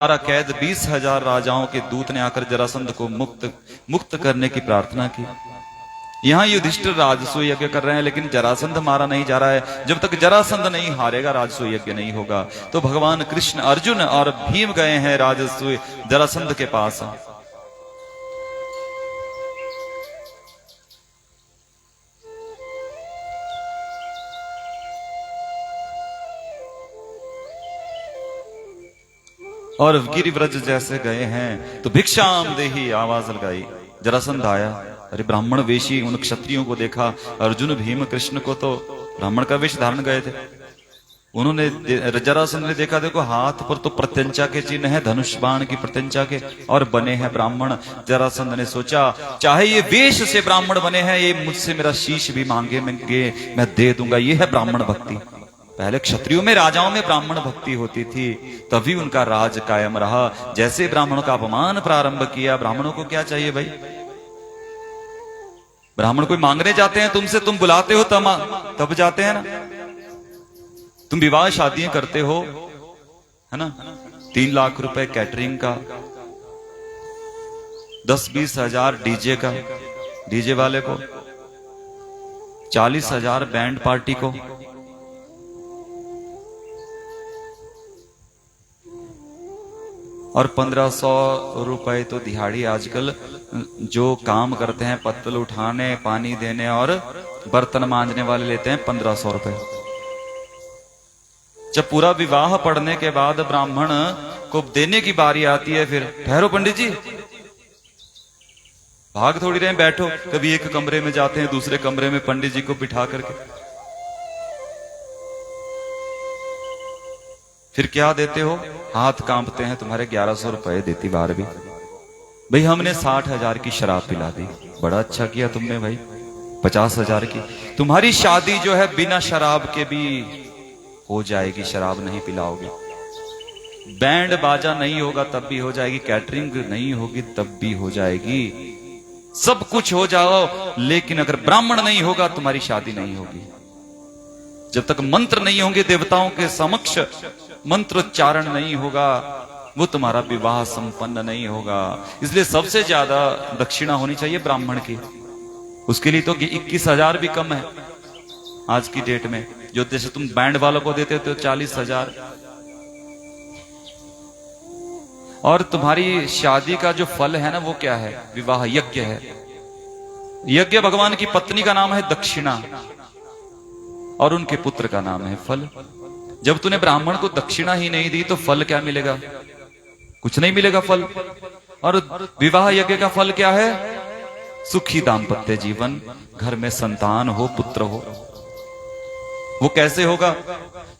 कैद 20,000 राजाओं के दूत ने आकर जरासंध को मुक्त करने की प्रार्थना की। यहां युधिष्ठिर राजसूय यज्ञ कर रहे हैं, लेकिन जरासंध मारा नहीं जा रहा है। जब तक जरासंध नहीं हारेगा राजसूय यज्ञ नहीं होगा। तो भगवान कृष्ण, अर्जुन और भीम गए हैं राजसूय जरासंध के पास। और गिरिव्रज जैसे गए हैं तो भिक्षाम देही आवाज लगाई। जरासंध आया, अरे ब्राह्मण वेशी उन क्षत्रियों को देखा। अर्जुन भीम कृष्ण को तो ब्राह्मण का वेश धारण गए थे। उन्होंने जरासंध ने देखा, देखो हाथ पर तो प्रत्यंचा के चिन्ह है, धनुष बाण की प्रत्यंचा के, और बने हैं ब्राह्मण। जरासंध ने सोचा, चाहे ये वेश से ब्राह्मण बने हैं, ये मुझसे मेरा शीश भी मांगे मैं दे दूंगा। ये है ब्राह्मण भक्ति। पहले क्षत्रियों में, राजाओं में ब्राह्मण भक्ति होती थी, तभी उनका राज कायम रहा। जैसे ब्राह्मणों का अपमान प्रारंभ किया, ब्राह्मणों को क्या चाहिए भाई? ब्राह्मण कोई मांगने जाते हैं तुमसे, तुम बुलाते हो तब जाते हैं ना। तुम विवाह शादियां करते हो, है ना, 3 लाख रुपए कैटरिंग का, 10-20 हजार डीजे का, डीजे वाले को, 40,000 बैंड पार्टी को, और 1500 रुपए तो दिहाड़ी। आजकल जो काम करते हैं, पत्तल उठाने, पानी देने और बर्तन मांजने वाले लेते हैं 1500 रुपए। जब पूरा विवाह पढ़ने के बाद ब्राह्मण को देने की बारी आती है, फिर ठहरो पंडित जी, भाग थोड़ी रहे, बैठो। कभी एक कमरे में जाते हैं, दूसरे कमरे में पंडित जी को बिठा करके, फिर क्या देते हो? हाथ कांपते हैं तुम्हारे, 1100 रुपए देती बार भी। भाई हमने 60,000 की शराब पिला दी, बड़ा अच्छा किया तुमने भाई। 50,000 की तुम्हारी शादी जो है बिना शराब के भी हो जाएगी, शराब नहीं पिलाओगे। बैंड बाजा नहीं होगा तब भी हो जाएगी, कैटरिंग नहीं होगी तब भी हो जाएगी, सब कुछ हो जाओ, लेकिन अगर ब्राह्मण नहीं होगा तुम्हारी शादी नहीं होगी। जब तक मंत्र नहीं होंगे देवताओं के समक्ष, मंत्रोच्चारण नहीं होगा, वो तुम्हारा विवाह संपन्न नहीं होगा। इसलिए सबसे ज्यादा दक्षिणा होनी चाहिए ब्राह्मण की। उसके लिए तो 21,000 भी कम है आज की डेट में। जो जैसे तुम बैंड वालों को देते हो 40,000। और तुम्हारी शादी का जो फल है ना, वो क्या है? विवाह यज्ञ है। यज्ञ भगवान की पत्नी का नाम है दक्षिणा, और उनके पुत्र का नाम है फल। जब तूने ब्राह्मण को दक्षिणा ही नहीं दी तो फल क्या मिलेगा? कुछ नहीं मिलेगा फल। और विवाह यज्ञ का फल क्या है? सुखी दाम्पत्य जीवन, घर में संतान हो, पुत्र हो। वो कैसे होगा?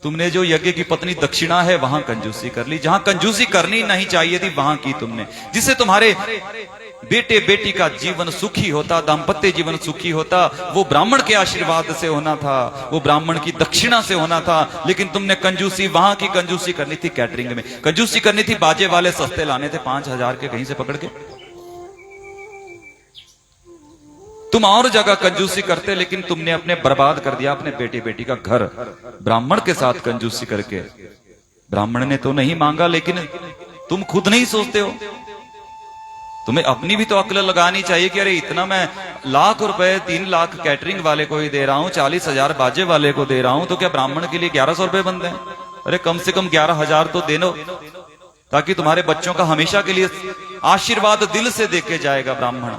तुमने जो यज्ञ की पत्नी दक्षिणा है वहां कंजूसी कर ली, जहां कंजूसी करनी नहीं चाहिए थी वहां की तुमने, जिससे तुम्हारे बेटे बेटी का जीवन सुखी होता, दाम्पत्य जीवन सुखी होता। वो ब्राह्मण के आशीर्वाद से होना था, वो ब्राह्मण की दक्षिणा से होना था। लेकिन तुमने कंजूसी, वहां की कंजूसी करनी थी कैटरिंग में, कंजूसी करनी थी, बाजे वाले सस्ते लाने थे 5,000 के कहीं से पकड़ के। तुम और जगह कंजूसी करते, लेकिन तुमने अपने बर्बाद कर दिया अपने बेटे बेटी का घर ब्राह्मण के साथ कंजूसी करके। ब्राह्मण ने तो नहीं मांगा, लेकिन तुम खुद नहीं सोचते हो। तुम्हें अपनी भी तो अक्ल लगानी चाहिए कि अरे इतना मैं लाख रुपए, 3 लाख कैटरिंग वाले को ही दे रहा हूं, 40,000 बाजे वाले को दे रहा हूं, तो क्या ब्राह्मण के लिए 1100 रुपए बनते हैं? अरे कम से कम 11,000 तो देनो, ताकि तुम्हारे बच्चों का हमेशा के लिए आशीर्वाद दिल से देके जाएगा ब्राह्मण।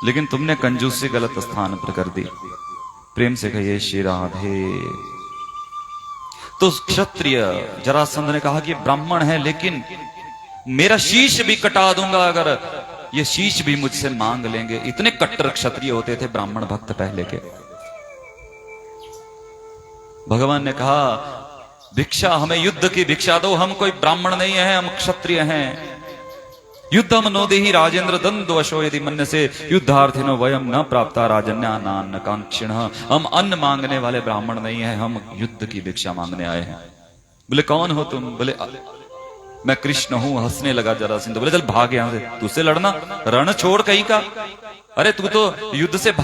लेकिन तुमने कंजूसी गलत स्थान पर कर दी। प्रेम से कहिए श्री राधे। तो क्षत्रिय जरासंध ने कहा कि ब्राह्मण है, लेकिन मेरा शीश भी कटा दूंगा अगर ये शीश भी मुझसे मांग लेंगे। इतने कट्टर क्षत्रिय होते थे ब्राह्मण भक्त पहले के। भगवान ने कहा, भिक्षा, हमें युद्ध की भिक्षा दो, हम कोई ब्राह्मण नहीं है, हम क्षत्रिय हैं। युद्धम नो देहि राजेंद्र दंदो अशो यदि मन्य से युद्धार्थिनो वयम न प्राप्ता राजन्यानान्न कांक्षिण। हम अन्न मांगने वाले ब्राह्मण नहीं है, हम युद्ध की भिक्षा मांगने आए हैं। बोले कौन हो तुम? बोले मैं कृष्ण हूं। हंसने लगा जरासंध, बोले चल भाग यहां से, तुझसे लड़ना, रण छोड़ कहीं का। अरे तू तो युद्ध से